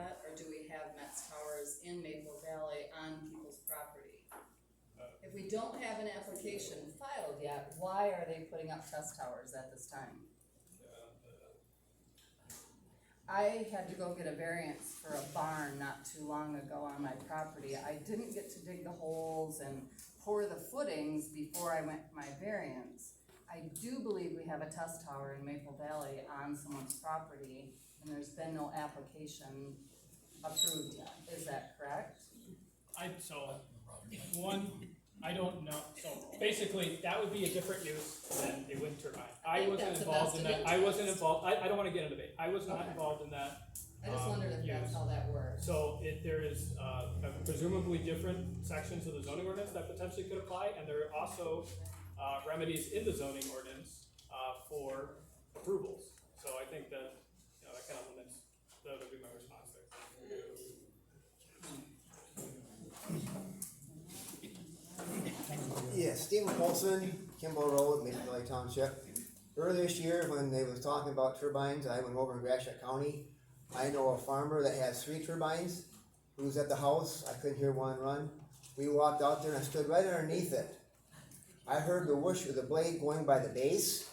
yet, or do we have Metz Towers in Maple Valley on people's property? If we don't have an application filed yet, why are they putting up test towers at this time? I had to go get a variance for a barn not too long ago on my property. I didn't get to dig the holes and pour the footings before I went my variance. I do believe we have a test tower in Maple Valley on someone's property, and there's been no application approved yet. Is that correct? I don't know, so basically, that would be a different use than a wind turbine. I think wasn't that's a involved in that, vested I wasn't interest. involved, I don't wanna get into debate, I was not Okay. involved in that. I just wondered if that's use. how that works. So there is, presumably different sections of the zoning ordinance that potentially could apply, and there are also, remedies in the zoning ordinance, for approvals. So I think that, that kind of limits, that would be my response there. Yeah, Stephen Colson, Kimball Road, Maple Valley Township. Earlier this year, when they was talking about turbines, I went over in Gratiot County. I know a farmer that has 3 turbines, who was at the house, I couldn't hear one run. We walked out there and I stood right underneath it. I heard the whoosh of the blade going by the base,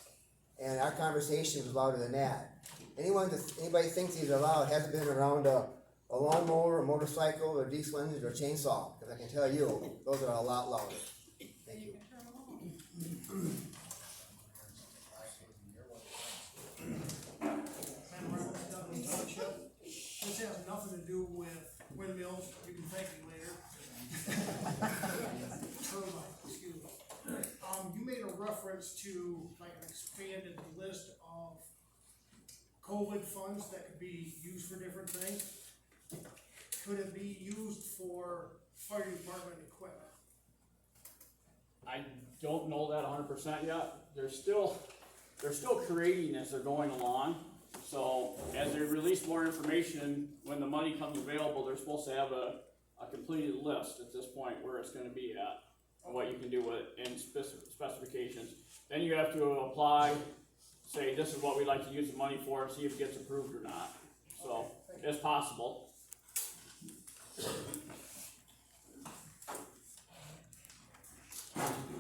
and our conversation was louder than that. Anybody thinks these are loud hasn't been around a lawnmower, a motorcycle, or diesel engine, or chainsaw, because I can tell you, those are a lot louder. Thank you. This has nothing to do with windmills, you can thank me later. Turbine, excuse me. You made a reference to like an expanded list of COVID funds that could be used for different things. Could it be used for fire department equipment? I don't know that 100% yet. They're still creating as they're going along. So as they release more information, when the money comes available, they're supposed to have a completed list at this point where it's gonna be at, and what you can do with it, and specifications. Then you have to apply, say this is what we'd like to use the money for, and see if it gets approved or not. So it's possible.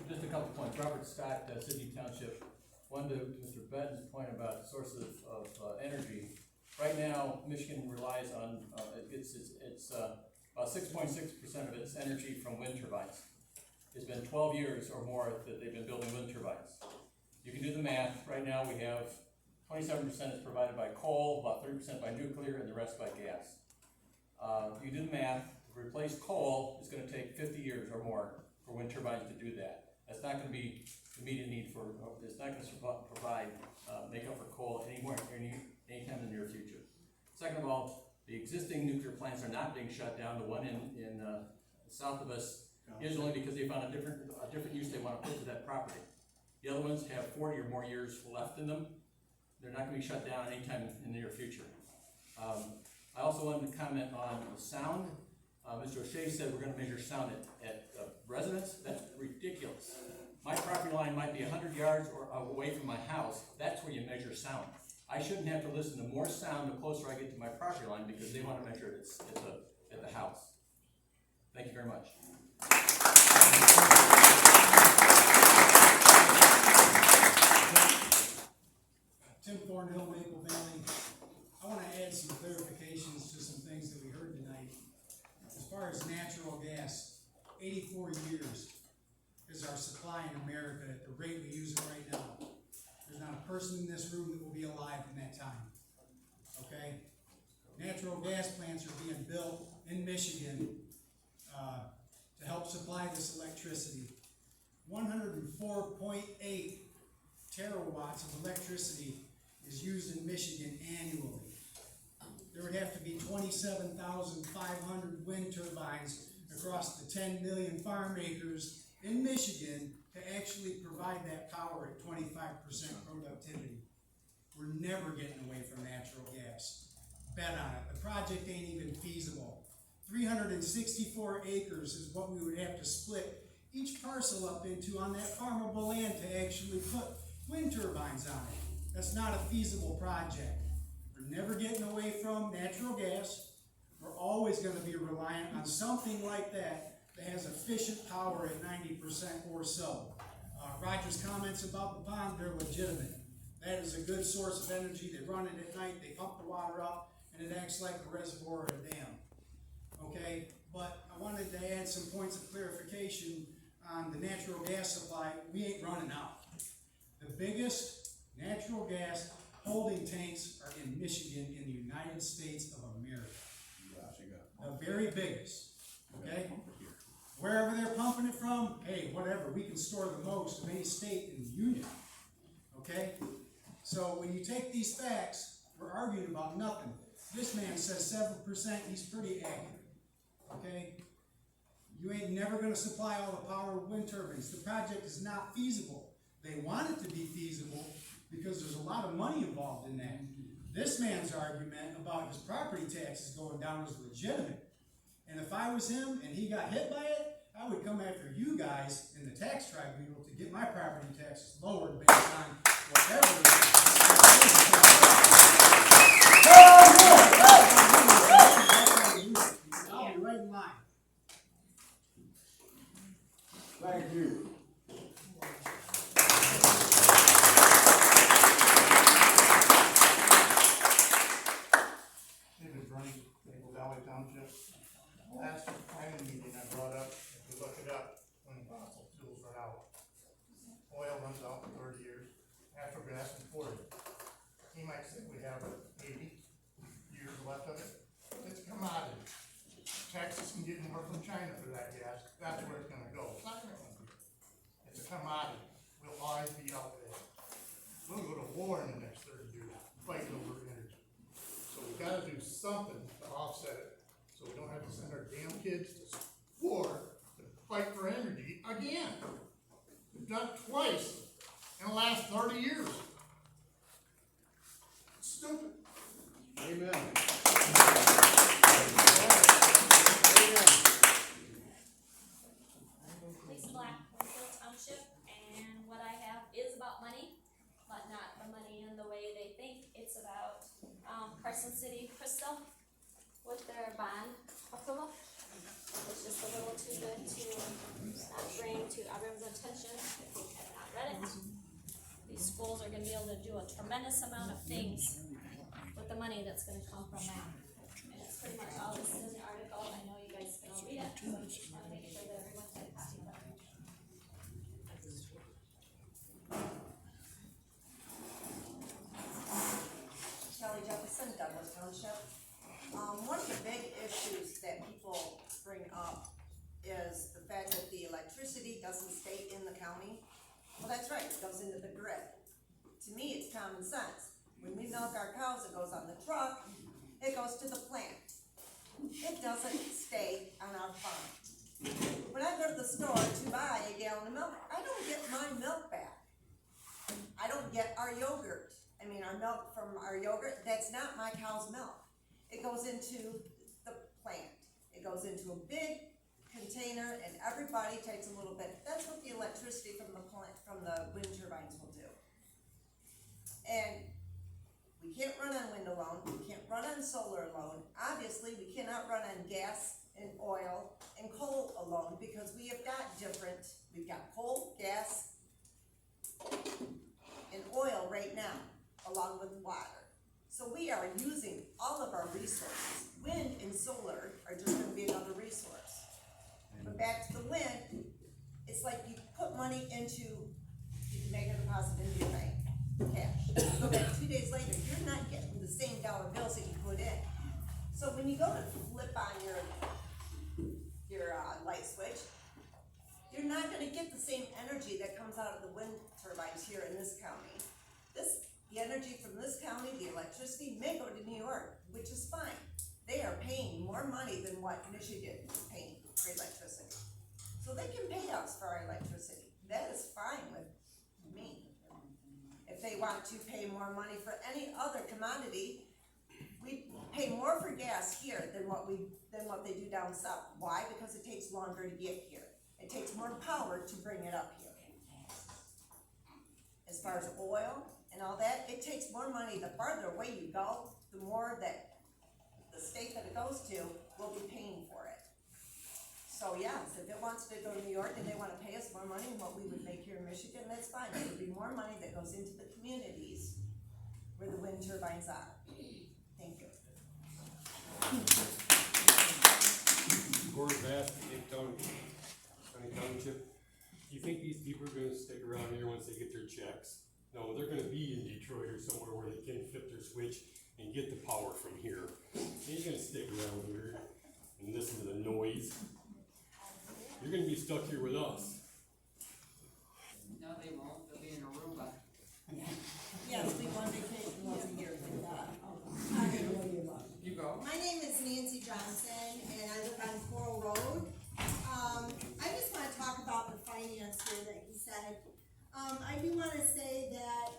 Just a couple points. Robert Scott, Sydney Township. One to Mr. Benton's point about sources of energy. Right now, Michigan relies on, it's about 6.6% of its energy from wind turbines. It's been 12 years or more that they've been building wind turbines. You can do the math. Right now we have 27% is provided by coal, about 30% by nuclear, and the rest by gas. You do the math. To replace coal, it's going to take 50 years or more for wind turbines to do that. That's not going to be the immediate need for, it's not going to provide, make up for coal anytime in the near future. Second of all, the existing nuclear plants are not being shut down. The one in south of us is only because they found a different use they want to put to that property. The other ones have 40 or more years left in them. They're not going to be shut down anytime in the near future. I also wanted to comment on the sound. Mr. O'Shea said we're going to measure sound at residence. That's ridiculous. My property line might be 100 yards or away from my house. That's where you measure sound. I shouldn't have to listen to more sound the closer I get to my property line because they want to measure it at the house. Thank you very much. Tim Thornhill, Maple Valley. I want to add some clarifications to some things that we heard tonight. As far as natural gas, 84 years is our supply in America at the rate we use it right now. There's not a person in this room that will be alive in that time, okay? Natural gas plants are being built in Michigan to help supply this electricity. 104.8 terawatts of electricity is used in Michigan annually. There would have to be 27,500 wind turbines across the 10 million farm acres in Michigan to actually provide that power at 25% productivity. We're never getting away from natural gas. Bet on it. The project ain't even feasible. 364 acres is what we would have to split each parcel up into on that farmable land to actually put wind turbines on it. That's not a feasible project. We're never getting away from natural gas. we're always gonna be reliant on something like that that has efficient power at 90% or so. Roger's comments about the pond, they're legitimate. That is a good source of energy. They run it at night, they pump the water up, and it acts like a reservoir or a dam. Okay, but I wanted to add some points of clarification on the natural gas supply. We ain't running out. The biggest natural gas holding tanks are in Michigan in the United States of America. The very biggest, okay? Wherever they're pumping it from, hey, whatever, we can store the most of any state in the union, okay? So when you take these facts, we're arguing about nothing. This man says 7%, he's pretty accurate, okay? You ain't never gonna supply all the power with wind turbines. The project is not feasible. They want it to be feasible because there's a lot of money involved in that. This man's argument about his property taxes going down is legitimate. And if I was him and he got hit by it, I would come after you guys in the tax tribunal to get my property taxes lowered based on whatever it is. I'll be right in line. Thank you. David Brunny, Maple Valley Township. Last planning meeting I brought up, if you look it up, when fossil fuels run out. Oil runs out in 30 years, natural gas in 40. He might say we have 80 years left of it. It's a commodity. Texas can get more from China for that gas, that's where it's gonna go. It's not gonna be. It's a commodity, we'll always be out there. We'll go to war in the next 30 years, fighting over energy. So we gotta do something to offset it, so we don't have to send our damn kids to war to fight for energy again. We've done it twice in the last 30 years. It's stupid. Amen. Lisa Black, Winfield Township, and what I have is about money, but not the money in the way they think. It's about, Carson City Crystal with their bond approval. It's just a little too good to not bring to everyone's attention if you have not read it. These schools are gonna be able to do a tremendous amount of things with the money that's gonna come from that. And it's pretty much all listed in the article. I know you guys can all read it, so I just wanna make sure that everyone can copy of it. Kelly Jefferson, Douglas Township. One of the big issues that people bring up is the fact that the electricity doesn't stay in the county. Well, that's right, it goes into the grid. To me, it's common sense. When we milk our cows, it goes on the truck, it goes to the plant. It doesn't stay on our farm. When I go to the store to buy a gallon of milk, I don't get my milk back. I don't get our yogurt. Our milk from our yogurt, that's not my cow's milk. It goes into the plant. It goes into a big container and everybody takes a little bit. That's what the electricity from the plant, from the wind turbines will do. And we can't run on wind alone, we can't run on solar alone. Obviously, we cannot run on gas and oil and coal alone because we have got we've got coal, gas, and oil right now, along with water. So we are using all of our resources. Wind and solar are just gonna be another resource. But back to the wind, it's like you put money into, you can make a deposit into your bank, cash. Go back 2 days later, you're not getting the same dollar bills that you put in. So when you go to flip on your light switch, you're not gonna get the same energy that comes out of the wind turbines here in this county. The energy from this county, the electricity, may go to New York, which is fine. They are paying more money than what Michigan is paying for electricity. So they can pay us for our electricity. That is fine with me. If they want to pay more money for any other commodity, we pay more for gas here than what they do down south. Why? Because it takes longer to get here. It takes more power to bring it up here. As far as oil and all that, it takes more money. The farther away you go, the more that the state that it goes to, will be paying for it. So yes, if it wants to go to New York and they wanna pay us more money than what we would make here in Michigan, that's fine. It would be more money that goes into the communities where the wind turbines are. Thank you. Gordon Bass, Cape Town, County Township. Do you think these people are gonna stick around here once they get their checks? No, they're gonna be in Detroit or somewhere where they can flip their switch and get the power from here. They ain't gonna stick around here and listen to the noise. You're gonna be stuck here with us. No, they won't, they'll be in Aruba. Yes, we go on vacation once a year with that. You go? My name is Nancy Johnson, and I live on Coral Road. I just wanna talk about the finance here that he said. I do wanna say that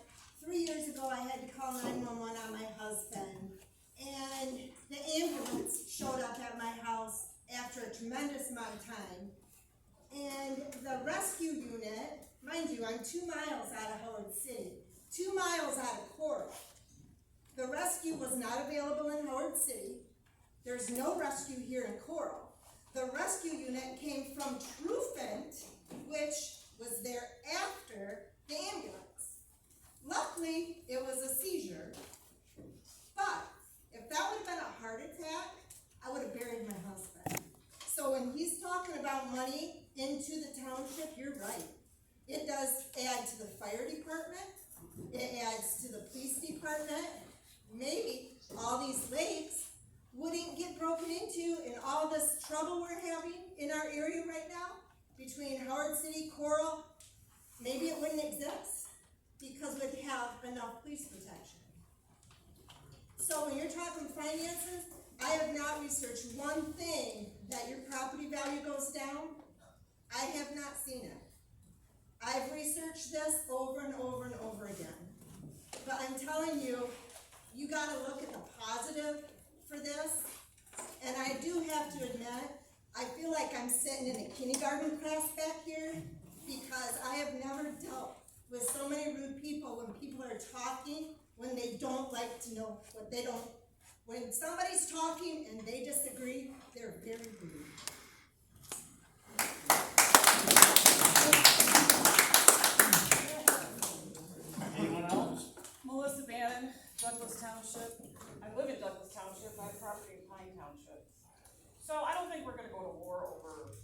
3 years ago, I had to call 911 on my husband, and the ambulance showed up at my house after a tremendous amount of time. And the rescue unit, mind you, I'm 2 miles out of Howard City, 2 miles out of Coral. The rescue was not available in Howard City. There's no rescue here in Coral. The rescue unit came from Trufant, which was there after the ambulance. Luckily, it was a seizure, but if that would have been a heart attack, I would have buried my husband. So when he's talking about money into the township, you're right. It does add to the fire department, it adds to the police department. Maybe all these lakes wouldn't get broken into, and all this trouble we're having in our area right now, between Howard City, Coral, maybe it wouldn't exist, because we'd have enough police protection. So when you're talking finances, I have not researched one thing that your property value goes down. I have not seen it. I've researched this over and over and over again. But I'm telling you, you gotta look at the positive for this. And I do have to admit, I feel like I'm sitting in a kindergarten class back here, because I have never dealt with so many rude people when people are talking, when they don't like to know what they don't. When somebody's talking and they disagree, they're very rude. Anyone else? Melissa Bannon, Douglas Township. I live in Douglas Township, I have property in Pine Township. So I don't think we're gonna go to war over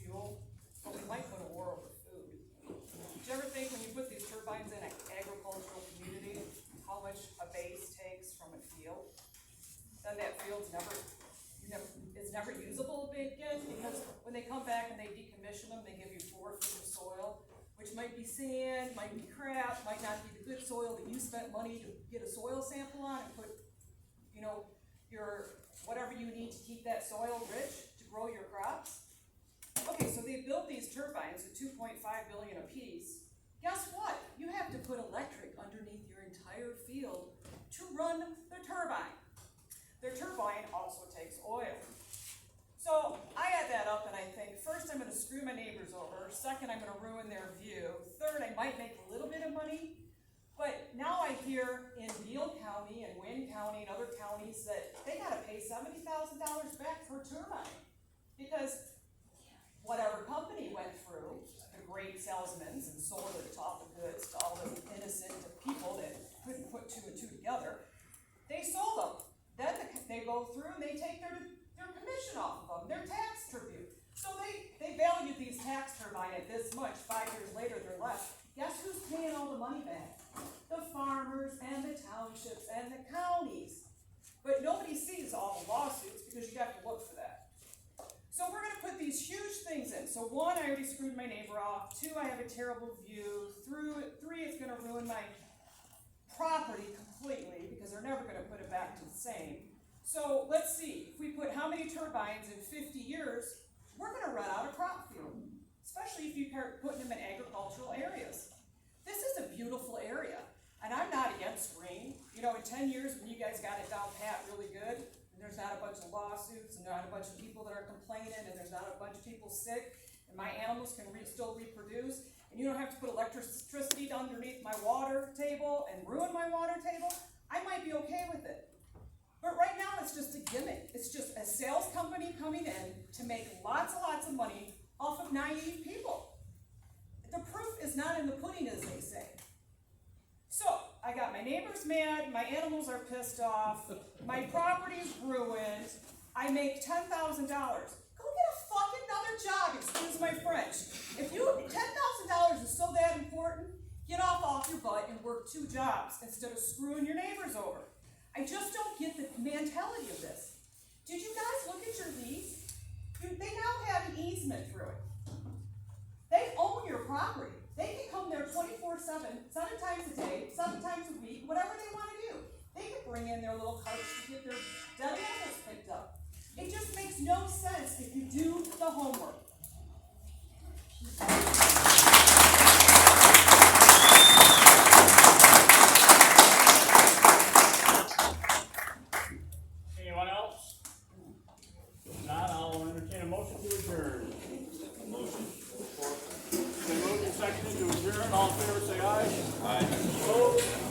fuel, but we might go to war over food. Did you ever think when you put these turbines in an agricultural community, how much a base takes from a field? Then that field's it's never usable again, because when they come back and they decommission them, they give you 4 feet of soil, which might be sand, might be crap, might not be the good soil that you spent money to get a soil sample on and put, your, whatever you need to keep that soil rich to grow your crops. Okay, so they built these turbines at $2.5 billion a piece. Guess what? You have to put electric underneath your entire field to run the turbine. Their turbine also takes oil. So I add that up and I think, first I'm gonna screw my neighbors over, second I'm gonna ruin their view, third I might make a little bit of money, but now I hear in Beal County and Wayne County and other counties that they gotta pay $70,000 back per turbine. Because whatever company went through, the great salesmen and sold it off the goods to all the innocent people that couldn't put 2 and 2 together, they sold them. Then they go through and they take their commission off of them, their tax tribute. So they valued these tax turbine at this much. 5 years later, they're left. Guess who's paying all the money back? The farmers and the townships and the counties. But nobody sees all the lawsuits because you have to look for that. So we're gonna put these huge things in. So 1, I already screwed my neighbor off. 2, I have a terrible view. 3, it's gonna ruin my property completely because they're never gonna put it back to the same. So let's see, if we put how many turbines in 50 years, we're gonna run out of crop field, especially if you start putting them in agricultural areas. This is a beautiful area, and I'm not against rain. In 10 years, when you guys got it down pat really good, and there's not a bunch of lawsuits, and not a bunch of people that are complaining, and there's not a bunch of people sick, and my animals can still reproduce, and you don't have to put electricity underneath my water table and ruin my water table, I might be okay with it. But right now, it's just a gimmick. It's just a coming in to make lots and lots of money off of naive people. The proof is not in the pudding, as they say. So, I got my neighbors mad, my animals are pissed off, my property's ruined, I make $10,000. Go get a fucking another job, excuse my French. If $10,000 is so that important, get off your butt and work 2 jobs instead of screwing your neighbors over. I just don't get the mentality of this. Did you guys look at your lease? They now have an easement through it. They own your property. They can come there 24/7, 7 times a day, 7 times a week, whatever they want to do. They can bring in their little carts to get their dead animals picked up. It just makes no sense if you do the homework. Anyone else? If not, I'll entertain a motion to adjourn. Motion. Been moved and seconded to adjourn, all in favor say aye. Aye. Opposed?